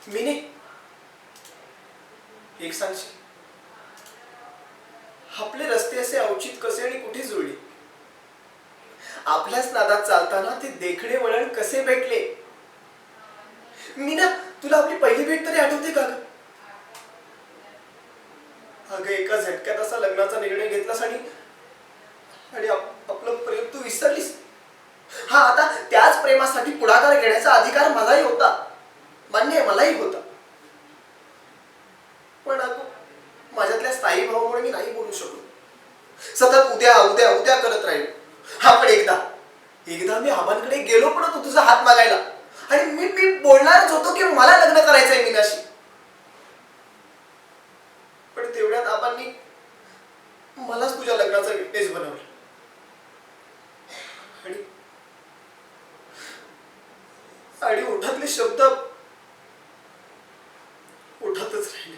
Mini, एक सांगशील, आपले रस्ते असे अवचित कसे आणि कुठे जुळले? आपल्याच नादात चालताना ते देखणे वळण कसे भेटले? मीना, तुला आपली पहिली भेट तरी आठवते का ग? अगं, एका झटक्यात असा लग्नाचा निर्णय घेतलास आणि आणि आपलं प्रेम तू विसरलीस. हा, आता त्याच प्रेमासाठी पुढाकार घेण्याचा अधिकार मलाही होता, मान्य आहे, मलाही होता. पण माझ्यातल्या स्थायी भावामुळे मी नाही बोलू शकलो. सतत उद्या उद्या उद्या करत राहिलो. हा, पण एकदा एकदा मी आबांकडे गेलो पण होतो तुझा हात मागायला, आणि मी मी बोलणारच होतो की मला लग्न करायचंय मीनाशी. पण तेवढ्यात आबांनी मलाच तुझ्या लग्नाचा विटनेस बनवलं, आणि आणि ओठातले शब्द ओठातच राहिले.